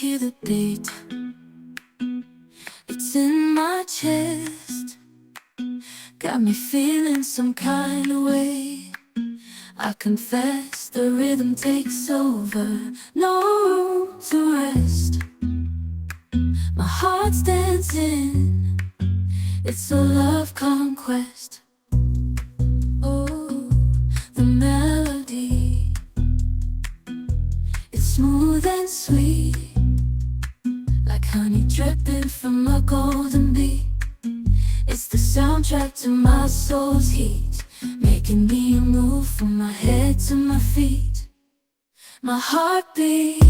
hear the beat, it's in my chest, got me feeling some kind of way. I confess the rhythm takes over, no room to rest. My heart's dancing, it's a love conquest. Oh, the melody, it's smooth and sweet, like honey dripping from a golden bee. It's the soundtrack to my soul's heat, making me move from my head to my feet. My heartbeat